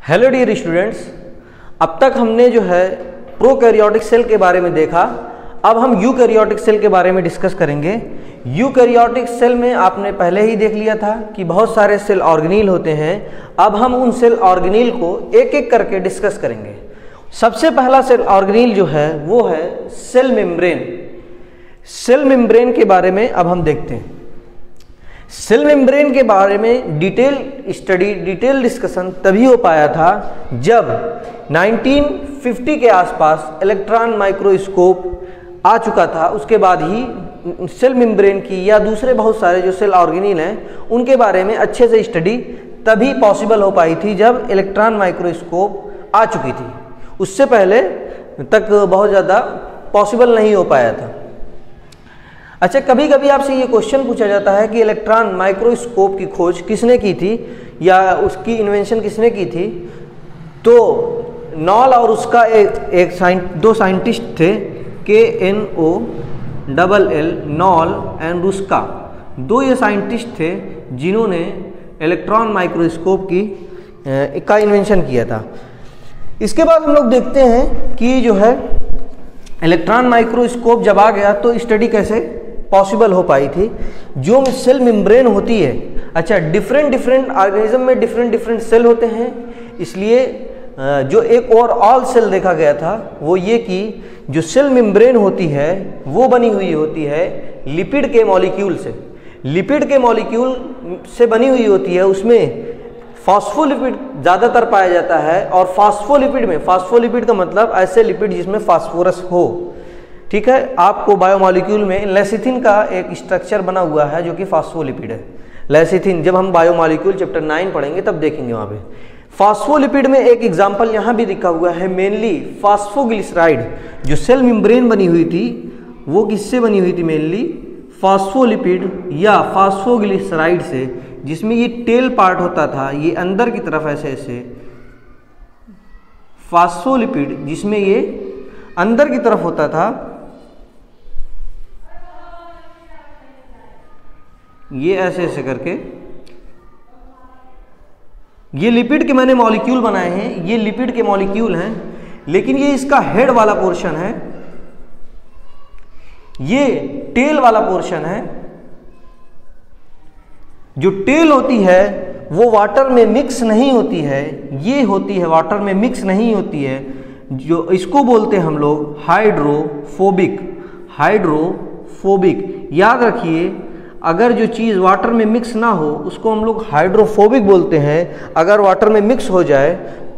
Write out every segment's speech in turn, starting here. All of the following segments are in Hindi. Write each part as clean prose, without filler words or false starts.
हेलो डियर स्टूडेंट्स, अब तक हमने जो है प्रोकैरियोटिक सेल के बारे में देखा। अब हम यूकैरियोटिक सेल के बारे में डिस्कस करेंगे। यूकैरियोटिक सेल में आपने पहले ही देख लिया था कि बहुत सारे सेल ऑर्गेनील होते हैं। अब हम उन सेल ऑर्गेनील को एक एक करके डिस्कस करेंगे। सबसे पहला सेल ऑर्गेनील जो है वो है सेल मेम्ब्रेन। सेल मेम्ब्रेन के बारे में अब हम देखते हैं। सेल मेम्ब्रेन के बारे में डिटेल स्टडी, डिटेल डिस्कशन तभी हो पाया था जब 1950 के आसपास इलेक्ट्रॉन माइक्रोस्कोप आ चुका था। उसके बाद ही सेल मेम्ब्रेन की या दूसरे बहुत सारे जो सेल ऑर्गेनील हैं उनके बारे में अच्छे से स्टडी तभी पॉसिबल हो पाई थी जब इलेक्ट्रॉन माइक्रोस्कोप आ चुकी थी। उससे पहले तक बहुत ज़्यादा पॉसिबल नहीं हो पाया था। अच्छा, कभी कभी आपसे ये क्वेश्चन पूछा जाता है कि इलेक्ट्रॉन माइक्रोस्कोप की खोज किसने की थी या उसकी इन्वेंशन किसने की थी। तो नॉल और उसका दो साइंटिस्ट थे, KNOLL, नॉल एंड रुस्का। दो ये साइंटिस्ट थे जिन्होंने इलेक्ट्रॉन माइक्रोस्कोप का इन्वेंशन किया था। इसके बाद हम लोग देखते हैं कि जो है इलेक्ट्रॉन माइक्रोस्कोप जब आ गया तो स्टडी कैसे पॉसिबल हो पाई थी। जो सेल मेम्ब्रेन होती है, अच्छा, डिफरेंट ऑर्गेनिज्म में डिफरेंट सेल होते हैं, इसलिए जो एक ओवरऑल सेल देखा गया था वो ये कि जो सेल मेम्ब्रेन होती है वो बनी हुई होती है लिपिड के मॉलिक्यूल से। लिपिड के मॉलिक्यूल से बनी हुई होती है, उसमें फॉस्फोलिपिड ज़्यादातर पाया जाता है। और फॉस्फोलिपिड में, फॉस्फोलिपिड का मतलब ऐसे लिपिड जिसमें फास्फोरस हो, ठीक है। आपको बायोमॉलिक्यूल में लेसिथिन का एक स्ट्रक्चर बना हुआ है जो कि फास्फोलिपिड है। लेसिथिन जब हम बायोमॉलिक्यूल चैप्टर 9 पढ़ेंगे तब देखेंगे वहाँ पे। फास्फोलिपिड में एक एग्जाम्पल यहाँ भी दिखा हुआ है, मेनली फास्फोग्लिसराइड। जो सेल मेम्ब्रेन बनी हुई थी वो किससे बनी हुई थी? मेनली फास्फोलिपिड या फास्फोग्लिसराइड से, जिसमें ये टेल पार्ट होता था, ये अंदर की तरफ ऐसे ऐसे फास्फोलिपिड जिसमें ये अंदर की तरफ होता था, ये ऐसे ऐसे करके ये लिपिड के मैंने मॉलिक्यूल बनाए हैं। ये लिपिड के मॉलिक्यूल हैं, लेकिन ये इसका हेड वाला पोर्शन है, ये टेल वाला पोर्शन है। जो टेल होती है वो वाटर में मिक्स नहीं होती है, ये होती है वाटर में मिक्स नहीं होती है। जो इसको बोलते हैं हम लोग हाइड्रोफोबिक। हाइड्रोफोबिक याद रखिए, अगर जो चीज़ वाटर में मिक्स ना हो उसको हम लोग हाइड्रोफोबिक बोलते हैं। अगर वाटर में मिक्स हो जाए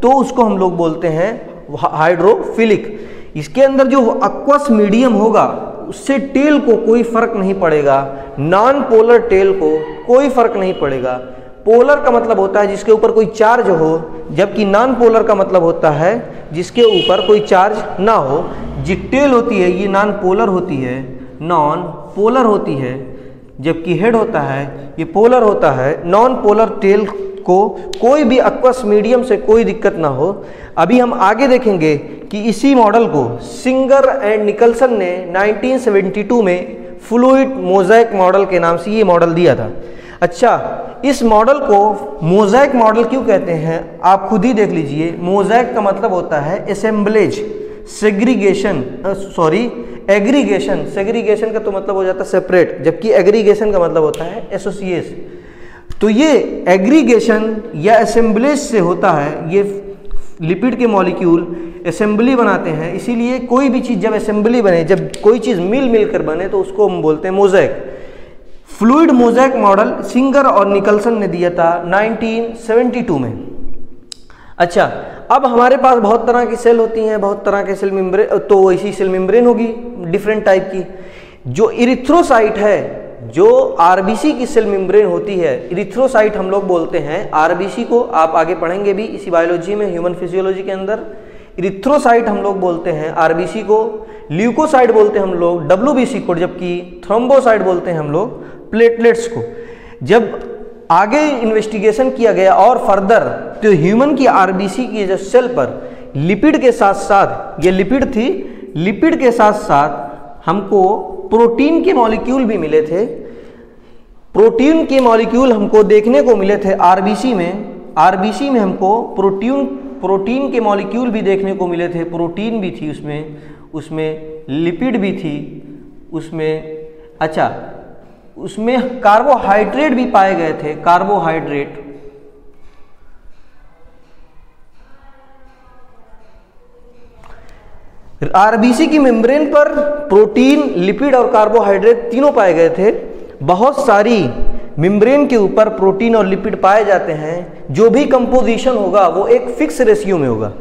तो उसको हम लोग बोलते हैं हाइड्रोफिलिक। इसके अंदर जो एक्वस मीडियम होगा उससे टेल को कोई फर्क नहीं पड़ेगा, नॉन पोलर टेल को कोई फर्क नहीं पड़ेगा। पोलर का मतलब होता है जिसके ऊपर कोई चार्ज हो, जबकि नॉन पोलर का मतलब होता है जिसके ऊपर कोई चार्ज ना हो। जी टेल होती है ये नॉन पोलर होती है, नॉन पोलर होती है, जबकि हेड होता है ये पोलर होता है। नॉन पोलर टेल को कोई भी एक्वस मीडियम से कोई दिक्कत ना हो। अभी हम आगे देखेंगे कि इसी मॉडल को सिंगर एंड निकलसन ने 1972 में फ्लूइड मोज़ेक मॉडल के नाम से ये मॉडल दिया था। अच्छा, इस मॉडल को मोज़ेक मॉडल क्यों कहते हैं आप खुद ही देख लीजिए। मोज़ेक का मतलब होता है असेंबलेज, सेग्रीगेशन, एग्रीगेशन। सेग्रीगेशन का तो मतलब हो जाता है सेपरेट, जबकि एग्रीगेशन का मतलब होता है एसोसिएशन। तो ये एग्रीगेशन या असेंबलेज से होता है। ये लिपिड के मॉलिक्यूल असेंबली बनाते हैं, इसीलिए कोई भी चीज़ जब असेंबली बने, जब कोई चीज़ मिल कर बने तो उसको हम बोलते हैं mosaic. Fluid mosaic model singer और निकलसन ने दिया था 1972 में। अच्छा, अब हमारे पास बहुत तरह की सेल होती हैं, बहुत तरह के सेल मेम्ब्रेन, तो ऐसी सेल मेम्ब्रेन होगी डिफरेंट टाइप की। जो इरिथ्रोसाइट है, जो आरबीसी की सेल मेम्ब्रेन होती है, इरिथ्रोसाइट हम लोग बोलते हैं आरबीसी को। आप आगे पढ़ेंगे भी इसी बायोलॉजी में, ह्यूमन फिजियोलॉजी के अंदर। इरिथ्रोसाइट हम लोग बोलते हैं आरबीसी को, ल्यूकोसाइट बोलते हैं हम लोग डब्ल्यूबीसी को, जबकि थ्रोम्बोसाइट बोलते हैं हम लोग प्लेटलेट्स को। जब आगे इन्वेस्टिगेशन किया गया और फर्दर, तो ह्यूमन की आरबीसी की जो सेल पर लिपिड के साथ साथ, ये लिपिड थी, लिपिड के साथ साथ हमको प्रोटीन के मॉलिक्यूल भी मिले थे। प्रोटीन के मॉलिक्यूल हमको देखने को मिले थे आरबीसी में। आरबीसी में हमको प्रोटीन के मॉलिक्यूल भी देखने को मिले थे, प्रोटीन भी थी उसमें लिपिड भी थी उसमें कार्बोहाइड्रेट भी पाए गए थे, कार्बोहाइड्रेट। आरबीसी की मेम्ब्रेन पर प्रोटीन, लिपिड और कार्बोहाइड्रेट तीनों पाए गए थे। बहुत सारी मेम्ब्रेन के ऊपर प्रोटीन और लिपिड पाए जाते हैं। जो भी कंपोजिशन होगा वो एक फिक्स रेशियो में होगा।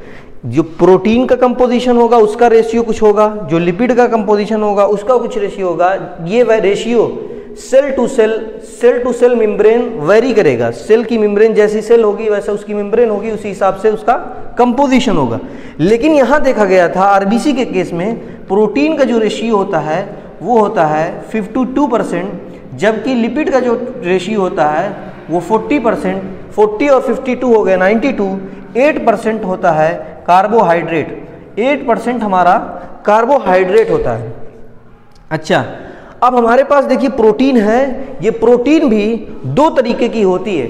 जो प्रोटीन का कंपोजिशन होगा उसका रेशियो कुछ होगा, जो लिपिड का कंपोजिशन होगा उसका कुछ रेशियो होगा। ये वह ratio cell to cell membrane vary करेगा। सेल की मेम्ब्रेन जैसी सेल होगी वैसा उसकी मेम्ब्रेन होगी, उसी हिसाब से उसका कंपोजिशन होगा। लेकिन यहाँ देखा गया था आरबीसी के केस में प्रोटीन का जो रेशियो होता है वो होता है 52%, जबकि लिपिड का जो रेशियो होता है वो 40%, 40 और 52 हो गए 92, 8% होता है कार्बोहाइड्रेट, 8% हमारा कार्बोहाइड्रेट होता है। अच्छा, अब हमारे पास देखिए प्रोटीन है, ये प्रोटीन भी दो तरीके की होती है।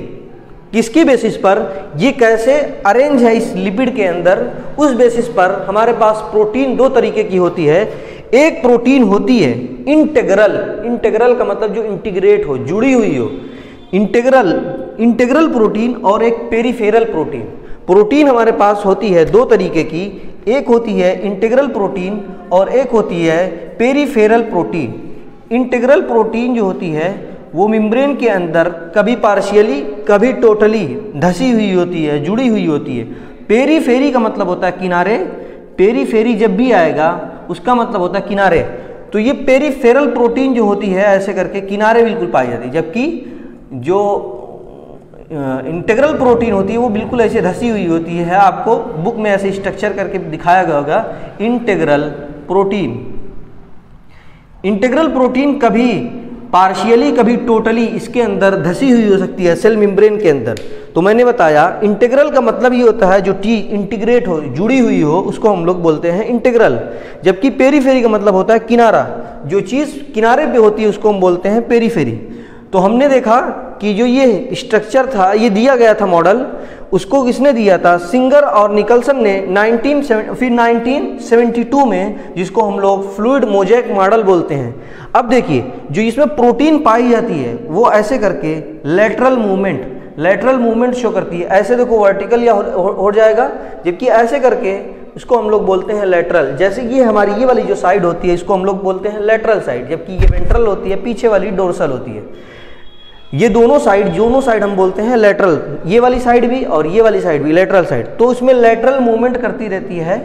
किसकी बेसिस पर, ये कैसे अरेंज है इस लिपिड के अंदर, उस बेसिस पर हमारे पास प्रोटीन दो तरीके की होती है। एक प्रोटीन होती है इंटेग्रल का मतलब जो इंटीग्रेट हो, जुड़ी हुई हो, इंटेग्रल प्रोटीन, और एक पेरिफेरल प्रोटीन। प्रोटीन हमारे पास होती है दो तरीके की, एक होती है इंटेग्रल प्रोटीन और एक होती है पेरिफेरल प्रोटीन। इंटेग्रल प्रोटीन जो होती है वो मेम्ब्रेन के अंदर कभी पार्शियली कभी टोटली धसी हुई होती है, जुड़ी हुई होती है। पेरीफेरी का मतलब होता है किनारे, पेरीफेरी जब भी आएगा उसका मतलब होता है किनारे। तो ये पेरीफेरल प्रोटीन जो होती है ऐसे करके किनारे बिल्कुल पाई जाती है, जबकि जो इंटेग्रल प्रोटीन होती है वो बिल्कुल ऐसे धसी हुई होती है। आपको बुक में ऐसे स्ट्रक्चर करके दिखाया गया होगा इंटेग्रल प्रोटीन। इंटेग्रल प्रोटीन कभी पार्शियली कभी टोटली इसके अंदर धसी हुई हो सकती है सेल मेम्ब्रेन के अंदर। तो मैंने बताया इंटेग्रल का मतलब ये होता है जो इंटीग्रेट हो, जुड़ी हुई हो, उसको हम लोग बोलते हैं इंटेग्रल। जबकि पेरीफेरी का मतलब होता है किनारा, जो चीज़ किनारे पे होती है उसको हम बोलते हैं पेरीफेरी। तो हमने देखा कि जो ये स्ट्रक्चर था, ये दिया गया था मॉडल, उसको किसने दिया था, सिंगर और निकलसन ने 1972 में, जिसको हम लोग फ्लूइड मोज़ेक मॉडल बोलते हैं। अब देखिए जो इसमें प्रोटीन पाई जाती है वो ऐसे करके लेटरल मूवमेंट शो करती है। ऐसे देखो वर्टिकल या हो जाएगा, जबकि ऐसे करके इसको हम लोग बोलते हैं लेटरल। जैसे ये हमारी ये वाली जो साइड होती है इसको हम लोग बोलते हैं लेटरल साइड, जबकि ये वेंट्रल होती है, पीछे वाली डोर्सल होती है। ये दोनों साइड हम बोलते हैं लेटरल, ये वाली साइड भी और ये वाली साइड भी लेटरल साइड। तो इसमें लेटरल मूवमेंट करती रहती है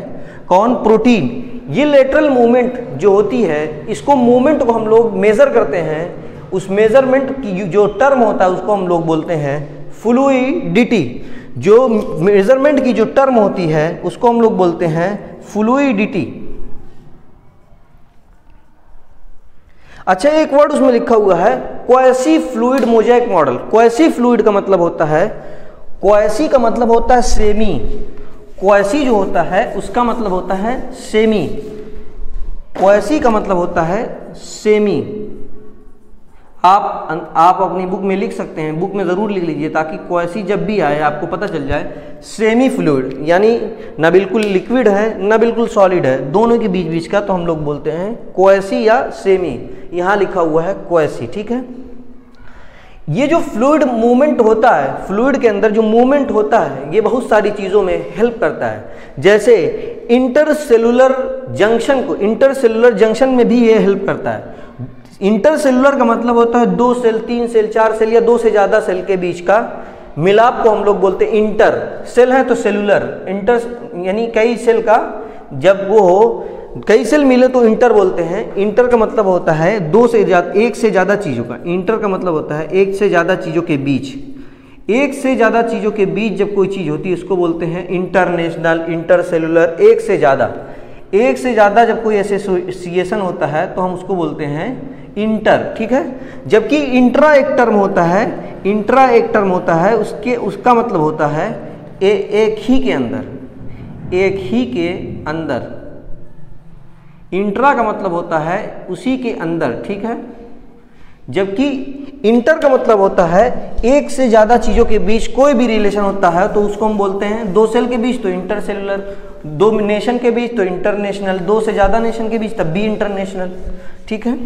कौन, प्रोटीन। ये लेटरल मूवमेंट जो होती है, इसको मूवमेंट को हम लोग मेजर करते हैं। उस मेजरमेंट की जो टर्म होता है उसको हम लोग बोलते हैं फ्लूइडिटी। जो मेजरमेंट की जो टर्म होती है उसको हम लोग बोलते हैं फ्लूइडिटी। अच्छा, एक वर्ड उसमें लिखा हुआ है quasi fluid mosaic model. Quasi fluid का मतलब होता है, क्वासी का मतलब होता है सेमी। क्वासी जो होता है उसका मतलब होता है सेमी। क्वासी का मतलब होता है सेमी। आप अपनी बुक में लिख सकते हैं, बुक में ज़रूर लिख लीजिए ताकि क्वासी जब भी आए आपको पता चल जाए। सेमी फ्लूइड यानी ना बिल्कुल लिक्विड है ना बिल्कुल सॉलिड है, दोनों के बीच का, तो हम लोग बोलते हैं क्वासी या सेमी। यहाँ लिखा हुआ है क्वासी, ठीक है। ये जो फ्लूइड मूवमेंट होता है, फ्लूइड के अंदर जो मूवमेंट होता है, ये बहुत सारी चीज़ों में हेल्प करता है। जैसे इंटरसेलुलर जंक्शन में भी ये हेल्प करता है। इंटरसेलुलर का मतलब होता है 2 सेल, 3 सेल, 4 सेल या 2 से ज़्यादा सेल के बीच का मिलाप को हम लोग बोलते हैं इंटर। सेल है तो सेलुलर, इंटर यानी कई सेल का, जब वो हो कई सेल मिले तो इंटर बोलते हैं। इंटर का मतलब होता है एक से ज़्यादा चीज़ों का। इंटर का मतलब होता है एक से ज़्यादा चीज़ों के बीच। एक से ज़्यादा चीज़ों के बीच जब कोई चीज़ होती है उसको बोलते हैं इंटरनेशनल, इंटरसेलुलर। एक से ज़्यादा जब कोई एसोसिएशन होता है तो हम उसको बोलते हैं इंटर, ठीक है। जबकि इंट्रा एक टर्म होता है, उसका मतलब होता है एक ही के अंदर। इंट्रा का मतलब होता है उसी के अंदर, ठीक है। जबकि इंटर का मतलब होता है एक से ज़्यादा चीज़ों के बीच कोई भी रिलेशन होता है तो उसको हम बोलते हैं, दो सेल के बीच तो इंटरसेलुलर, दो नेशन के बीच तो इंटरनेशनल, दो से ज़्यादा नेशन के बीच तब भी इंटरनेशनल। ठीक है,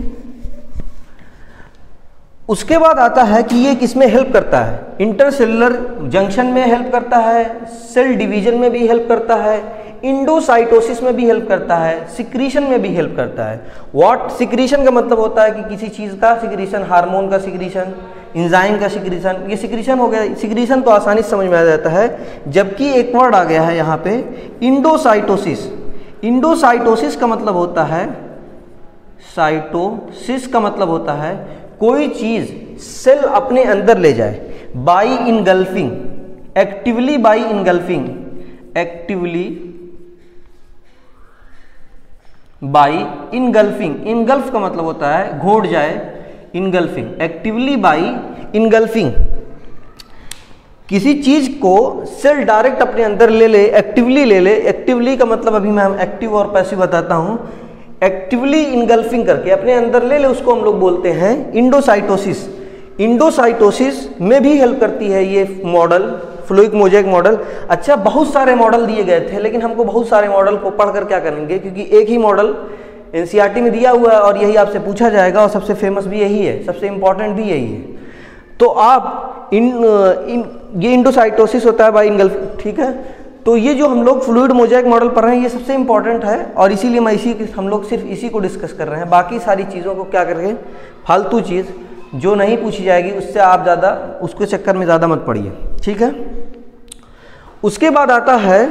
उसके बाद आता है कि ये किसमें हेल्प करता है, इंटरसेलुलर जंक्शन में हेल्प करता है, सेल डिवीजन में भी हेल्प करता है, इंडोसाइटोसिस में भी हेल्प करता है, सिक्रीशन में भी हेल्प करता है। व्हाट सिक्रीशन का मतलब होता है कि किसी चीज़ का सिक्रीशन, हार्मोन का सिक्रीशन, इंजाइम का सिक्रीशन, ये सिक्रीशन हो गया। सिक्रीशन तो आसानी से समझ में आ जाता है। जबकि एक वर्ड आ गया है यहाँ पे इंडोसाइटोसिस। इंडोसाइटोसिस का मतलब होता है, साइटोसिस का मतलब होता है कोई चीज़ सेल अपने अंदर ले जाए, by engulfing, actively by engulfing, actively by engulfing. Engulf का मतलब होता है घोट जाए, इनगल्फिंग, एक्टिवली बाई इनगल्फिंग। किसी चीज को सेल डायरेक्ट अपने अंदर ले ले, एक्टिवली ले ले। एक्टिवली का मतलब अभी मैं एक्टिव और पैसिव बताता हूं। एक्टिवली इनगल्फिंग करके अपने अंदर ले ले, उसको हम लोग बोलते हैं इंडोसाइटोसिस। इंडोसाइटोसिस में भी हेल्प करती है ये मॉडल, फ्लूइक मोज़ेक मॉडल। अच्छा, बहुत सारे मॉडल दिए गए थे, लेकिन हमको बहुत सारे मॉडल को पढ़कर क्या करेंगे, क्योंकि एक ही मॉडल एनसीईआरटी में दिया हुआ है और यही आपसे पूछा जाएगा और सबसे फेमस भी यही है, सबसे इंपॉर्टेंट भी यही है। तो आप ये इंडोसाइटोसिस होता है बाई इनगल्फ, ठीक है। तो ये जो हम लोग फ्लूइड मोज़ेक मॉडल पढ़ रहे हैं ये सबसे इंपॉर्टेंट है और इसीलिए मैं हम लोग सिर्फ इसी को डिस्कस कर रहे हैं। बाकी सारी चीज़ों को क्या करेंगे, फालतू चीज़ जो नहीं पूछी जाएगी उससे आप ज़्यादा उसके चक्कर में ज़्यादा मत पड़िए, ठीक है। उसके बाद आता है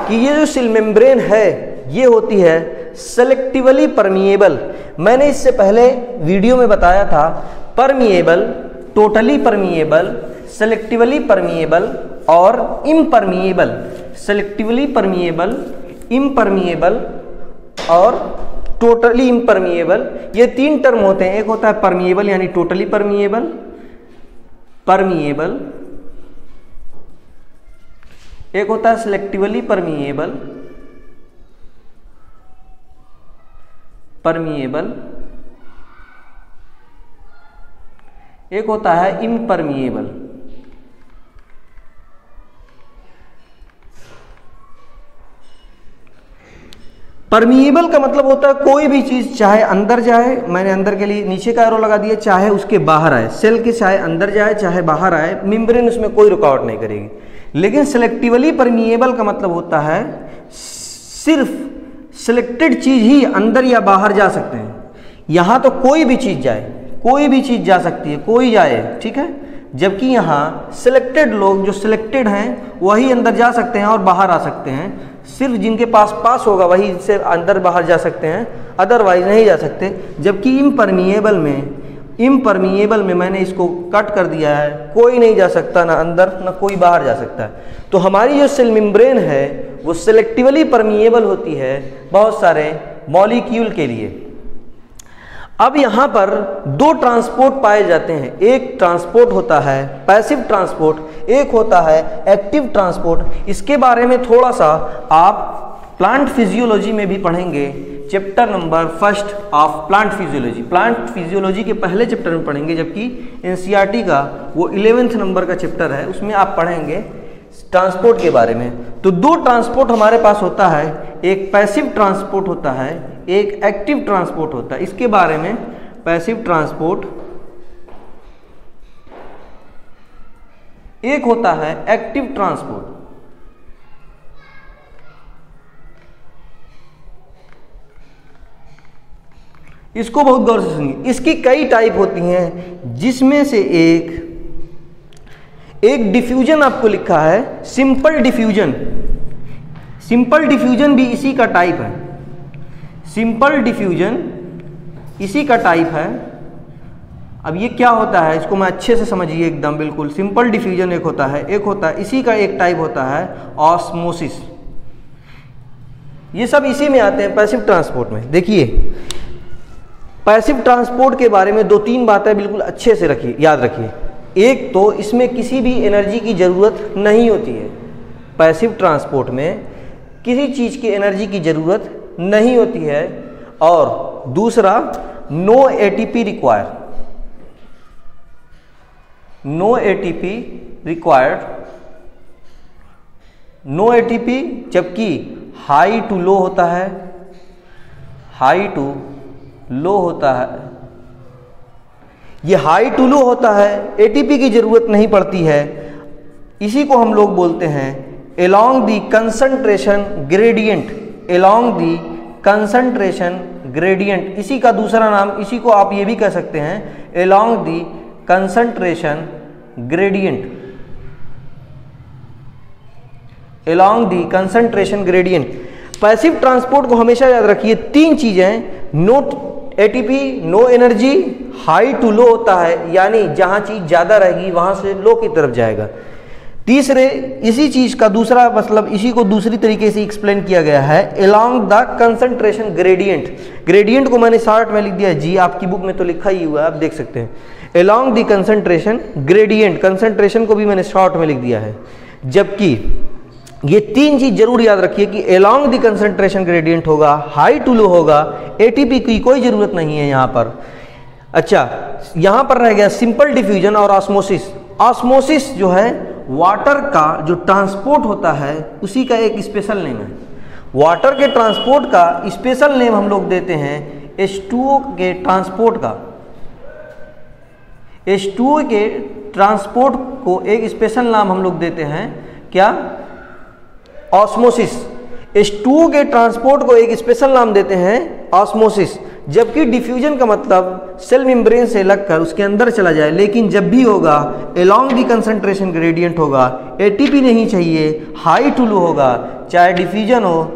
कि ये जो सेल मेम्ब्रेन है ये होती है सेलेक्टिवली परमिएबल। मैंने इससे पहले वीडियो में बताया था permeable, totally permeable, selectively permeable और इम्परमिएबल। सेलेक्टिवली परमिएबल, इम्परमिएबल और टोटली इम्परमिएबल, ये तीन टर्म होते हैं। एक होता है परमिएबल यानी टोटली परमिएबल, परमिएबल, एक होता है सिलेक्टिवली परमिएबल, परमिएबल, एक होता है इम्परमिएबल। परमिएबल का मतलब होता है कोई भी चीज चाहे अंदर जाए, मैंने अंदर के लिए नीचे का एरो लगा दिया, चाहे उसके बाहर आए, सेल के चाहे अंदर जाए चाहे बाहर आए, मेम्ब्रेन उसमें कोई रुकावट नहीं करेगी। लेकिन सेलेक्टिवली परमिएबल का मतलब होता है सिर्फ सिलेक्टेड चीज ही अंदर या बाहर जा सकते हैं। यहां तो कोई भी चीज जाए, कोई भी चीज जा सकती है, कोई जाए, ठीक है। जबकि यहाँ सिलेक्टेड लोग जो सिलेक्टेड हैं वही अंदर जा सकते हैं और बाहर आ सकते हैं। सिर्फ जिनके पास होगा वही से अंदर बाहर जा सकते हैं, अदरवाइज नहीं जा सकते। जबकि इम्परमिएबल में मैंने इसको कट कर दिया है, कोई नहीं जा सकता, ना अंदर ना कोई बाहर जा सकता है। तो हमारी जो सेल मेम्ब्रेन है वो सिलेक्टिवली परमिएबल होती है बहुत सारे मॉलिक्यूल के लिए। अब यहाँ पर दो ट्रांसपोर्ट पाए जाते हैं, एक ट्रांसपोर्ट होता है पैसिव ट्रांसपोर्ट, एक होता है एक्टिव ट्रांसपोर्ट। इसके बारे में थोड़ा सा आप प्लांट फिजियोलॉजी में भी पढ़ेंगे, chapter number 1 of plant physiology. Plant physiology के पहले चैप्टर में पढ़ेंगे, जबकि एनसीईआरटी का वो 11th नंबर का चैप्टर है, उसमें आप पढ़ेंगे ट्रांसपोर्ट के बारे में। तो दो ट्रांसपोर्ट हमारे पास होता है, एक पैसिव ट्रांसपोर्ट होता है, एक एक्टिव ट्रांसपोर्ट होता है। इसके बारे में पैसिव ट्रांसपोर्ट, एक होता है एक्टिव ट्रांसपोर्ट। इसको बहुत गौर से सुनिए। इसकी कई टाइप होती हैं, जिसमें से एक डिफ्यूजन आपको लिखा है सिंपल डिफ्यूजन। सिंपल डिफ्यूजन भी इसी का टाइप है, सिंपल डिफ्यूजन इसी का टाइप है। अब ये क्या होता है इसको मैं अच्छे से समझिए एकदम बिल्कुल। सिंपल डिफ्यूजन एक होता है, एक होता है इसी का एक टाइप होता है ऑस्मोसिस। ये सब इसी में आते हैं पैसिव ट्रांसपोर्ट में। देखिए पैसिव ट्रांसपोर्ट के बारे में 2-3 बातें बिल्कुल अच्छे से रखिए, याद रखिए। एक तो इसमें किसी भी एनर्जी की ज़रूरत नहीं होती है, पैसिव ट्रांसपोर्ट में किसी चीज़ की एनर्जी की ज़रूरत नहीं होती है। और दूसरा no ATP require, no ATP required, no ATP, जबकि हाई टू लो होता है, हाई टू लो होता है। ये हाई टू लो होता है, एटीपी की जरूरत नहीं पड़ती है। इसी को हम लोग बोलते हैं along the concentration gradient, along the concentration gradient। इसी का दूसरा नाम, इसी को आप ये भी कह सकते हैं along the concentration gradient, along the concentration gradient। Passive transport को हमेशा याद रखिए, तीन चीजें, no ATP, no energy, high to low होता है, यानी जहां चीज ज्यादा रहेगी वहां से लो की तरफ जाएगा। तीसरे, इसी चीज का दूसरा मतलब, इसी को दूसरी तरीके से एक्सप्लेन किया गया है along the concentration gradient. Gradient को मैंने शॉर्ट में लिख दिया है जी, आपकी बुक में तो लिखा ही हुआ है, आप देख सकते हैं along the concentration gradient, concentration को भी मैंने शॉर्ट में लिख दिया है। जबकि ये तीन चीज जरूर याद रखिए कि along द कंसंट्रेशन ग्रेडियंट होगा, हाई टू लो होगा, एटीपी की कोई जरूरत नहीं है यहाँ पर। अच्छा, यहाँ पर रह गया सिंपल डिफ्यूजन और ऑस्मोसिस। ऑस्मोसिस जो है वाटर का जो ट्रांसपोर्ट होता है उसी का एक स्पेशल नेम है। वाटर के ट्रांसपोर्ट का स्पेशल नेम हम लोग देते हैं H2O के ट्रांसपोर्ट का, H2O के ट्रांसपोर्ट को एक स्पेशल नाम हम लोग देते हैं क्या, ऑस्मोसिस। H2O के ट्रांसपोर्ट को एक स्पेशल नाम देते हैं ऑस्मोसिस। जबकि डिफ्यूजन का मतलब सेल मेम्ब्रेन से लगकर उसके अंदर चला जाए, लेकिन जब भी होगा along दी कंसंट्रेशन ग्रेडियंट होगा, एटीपी नहीं चाहिए, हाई टू लो होगा, चाहे डिफ्यूजन हो,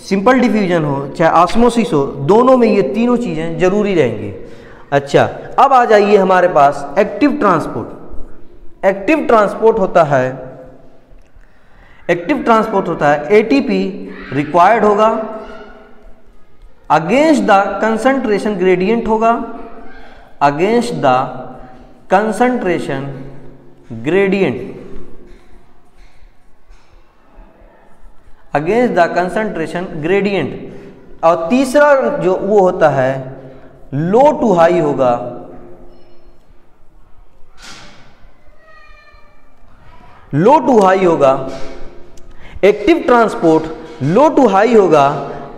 सिंपल डिफ्यूजन हो, चाहे ऑस्मोसिस हो, दोनों में ये तीनों चीज़ें जरूरी रहेंगी। अच्छा, अब आ जाइए हमारे पास एक्टिव ट्रांसपोर्ट। एक्टिव ट्रांसपोर्ट होता है, एक्टिव ट्रांसपोर्ट होता है एटीपी रिक्वायर्ड होगा, अगेंस्ट द कंसंट्रेशन ग्रेडियंट होगा, against the concentration gradient, against the concentration gradient. और तीसरा जो वो होता है लो टू हाई होगा, लो टू हाई होगा। Active transport low to high होगा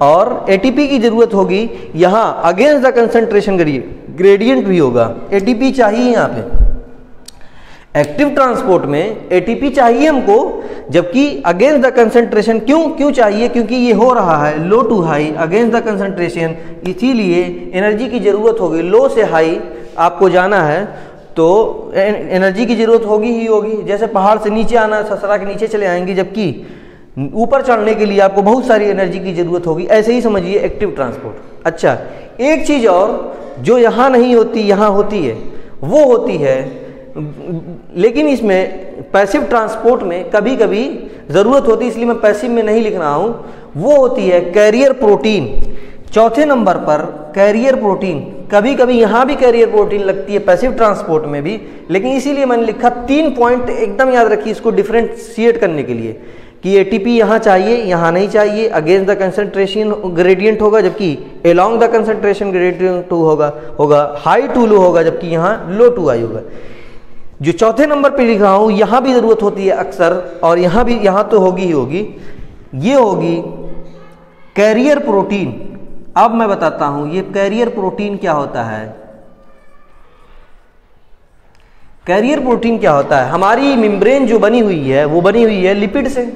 और एटीपी की जरूरत होगी, यहां अगेंस्ट द कंसंट्रेशन ग्रेडियंट भी होगा, एटीपी चाहिए यहां पे। एक्टिव ट्रांसपोर्ट में एटीपी चाहिए हमको, जबकि अगेंस्ट द कंसंट्रेशन क्यों चाहिए, क्योंकि ये हो रहा है low to high against the concentration, इसीलिए एनर्जी की जरूरत होगी। लो से हाई आपको जाना है तो एनर्जी की जरूरत होगी ही होगी। जैसे पहाड़ से नीचे आना, ससरा के नीचे चले आएंगे, जबकि ऊपर चढ़ने के लिए आपको बहुत सारी एनर्जी की जरूरत होगी। ऐसे ही समझिए एक्टिव ट्रांसपोर्ट। अच्छा, एक चीज और जो यहाँ नहीं होती यहाँ होती है, वो होती है, लेकिन इसमें पैसिव ट्रांसपोर्ट में कभी कभी जरूरत होती है, इसलिए मैं पैसिव में नहीं लिख रहा हूँ। वो होती है कैरियर प्रोटीन। चौथे नंबर पर कैरियर प्रोटीन, कभी कभी यहाँ भी कैरियर प्रोटीन लगती है पैसिव ट्रांसपोर्ट में भी, लेकिन इसीलिए मैंने लिखा 3 पॉइंट एकदम याद रखिए इसको डिफरेंशिएट करने के लिए कि एटीपी यहाँ चाहिए, यहाँ नहीं चाहिए, अगेंस्ट द कंसंट्रेशन ग्रेडियंट होगा, जबकि along the concentration gradient to होगा हाई टू लो होगा, जबकि यहाँ लो टू हाई होगा। जो चौथे नंबर पे लिख रहा हूँ यहाँ भी जरूरत होती है अक्सर, और यहाँ भी, यहाँ तो होगी ही होगी, ये होगी कैरियर प्रोटीन। अब मैं बताता हूँ ये कैरियर प्रोटीन क्या होता है। कैरियर प्रोटीन क्या होता है, हमारी मेम्ब्रेन जो बनी हुई है वो बनी हुई है लिपिड से।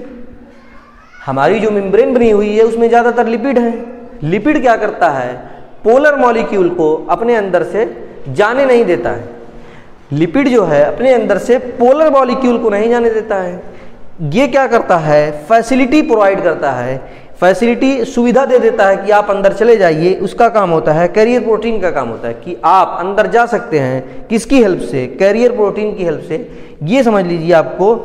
हमारी जो मेम्ब्रेन बनी हुई है उसमें ज़्यादातर लिपिड है। लिपिड क्या करता है, पोलर मॉलिक्यूल को अपने अंदर से जाने नहीं देता है। लिपिड जो है अपने अंदर से पोलर मॉलिक्यूल को नहीं जाने देता है। ये क्या करता है, फैसिलिटी प्रोवाइड करता है, फैसिलिटी सुविधा दे देता है कि आप अंदर चले जाइए। उसका काम होता है, कैरियर प्रोटीन का काम होता है कि आप अंदर जा सकते हैं। किसकी हेल्प से, कैरियर प्रोटीन की हेल्प से। ये समझ लीजिए आपको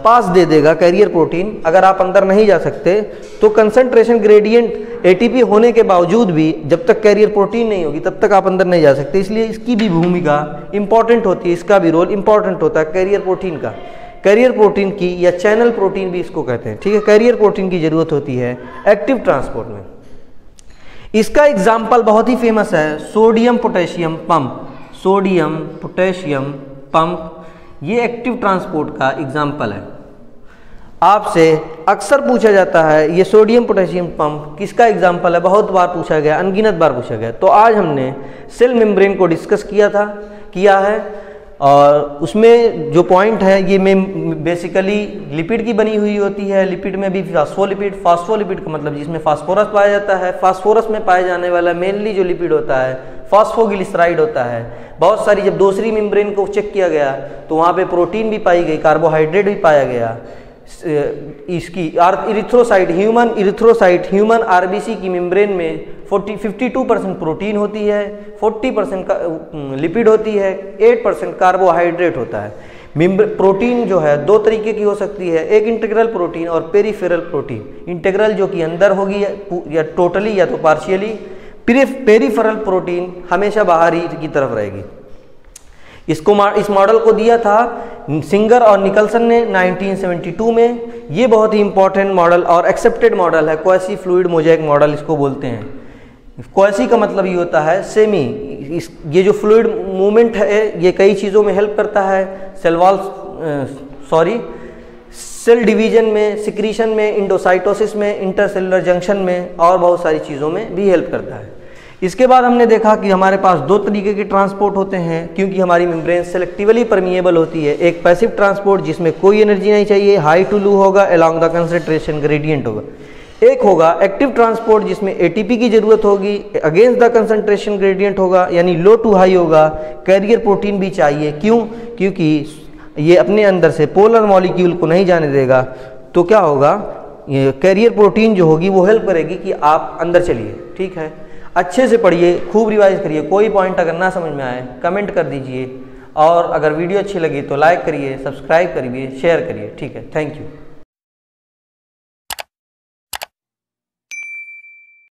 पास दे देगा कैरियर प्रोटीन। अगर आप अंदर नहीं जा सकते तो कंसंट्रेशन ग्रेडियंट एटीपी होने के बावजूद भी जब तक कैरियर प्रोटीन नहीं होगी तब तक आप अंदर नहीं जा सकते। इसलिए इसकी भी भूमिका इंपॉर्टेंट होती है, इसका भी रोल इंपॉर्टेंट होता है कैरियर प्रोटीन का। कैरियर प्रोटीन की या चैनल प्रोटीन भी इसको कहते हैं, ठीक है। कैरियर प्रोटीन की जरूरत होती है एक्टिव ट्रांसपोर्ट में। इसका एग्जाम्पल बहुत ही फेमस है, sodium potassium pump. Sodium potassium pump ये एक्टिव ट्रांसपोर्ट का एग्जाम्पल है। आपसे अक्सर पूछा जाता है ये सोडियम पोटेशियम पंप किसका एग्जाम्पल है, बहुत बार पूछा गया, अनगिनत बार पूछा गया। तो आज हमने सेल मेम्ब्रेन को डिस्कस किया है और उसमें जो पॉइंट है ये बेसिकली लिपिड की बनी हुई होती है। लिपिड में भी फास्फोलिपिड का मतलब जिसमें फास्फोरस पाया जाता है। फास्फोरस में पाए जाने वाला मेनली जो लिपिड होता है फास्फोग्लिसराइड होता है। बहुत सारी जब दूसरी मेम्ब्रेन को चेक किया गया तो वहाँ पे प्रोटीन भी पाई गई, कार्बोहाइड्रेट भी पाया गया। इसकी इरिथ्रोसाइट ह्यूमन आरबीसी की मेम्ब्रेन में 52% प्रोटीन होती है, 40% का लिपिड होती है, 8% कार्बोहाइड्रेट होता है। प्रोटीन जो है दो तरीके की हो सकती है, एक इंटीग्रल प्रोटीन और पेरिफेरल प्रोटीन। इंटीग्रल जो कि अंदर होगी या टोटली या तो पार्शियली, पेरिफेरल प्रोटीन हमेशा बाहरी की तरफ रहेगी। इस मॉडल को दिया था सिंगर और निकलसन ने 1972 में। ये बहुत ही इंपॉर्टेंट मॉडल और एक्सेप्टेड मॉडल है, क्वासी फ्लूइड मोज़ेक मॉडल इसको बोलते हैं। क्वासी का मतलब ये होता है सेमी। ये जो फ्लूइड मूवमेंट है ये कई चीज़ों में हेल्प करता है, सेल डिवीजन में, सिक्रीशन में, इंडोसाइटोसिस में, इंटरसेलुलर जंक्शन में और बहुत सारी चीज़ों में भी हेल्प करता है। इसके बाद हमने देखा कि हमारे पास दो तरीके के ट्रांसपोर्ट होते हैं क्योंकि हमारी मेम्ब्रेन सेलेक्टिवली परमिएबल होती है। एक पैसिव ट्रांसपोर्ट जिसमें कोई एनर्जी नहीं चाहिए, हाई टू लो होगा, अलोंग द कंसंट्रेशन ग्रेडियंट होगा। एक होगा एक्टिव ट्रांसपोर्ट जिसमें एटीपी की जरूरत होगी, अगेंस्ट द कंसंट्रेशन ग्रेडियंट होगा, यानी लो टू हाई होगा। कैरियर प्रोटीन भी चाहिए, क्यों? क्योंकि ये अपने अंदर से पोलर मॉलिक्यूल को नहीं जाने देगा। तो क्या होगा, ये कैरियर प्रोटीन जो होगी वो हेल्प करेगी कि आप अंदर चलिए। ठीक है, अच्छे से पढ़िए, खूब रिवाइज करिए। कोई पॉइंट अगर ना समझ में आए कमेंट कर दीजिए और अगर वीडियो अच्छी लगी तो लाइक करिए, सब्सक्राइब करिए, शेयर करिए। ठीक है, थैंक यू।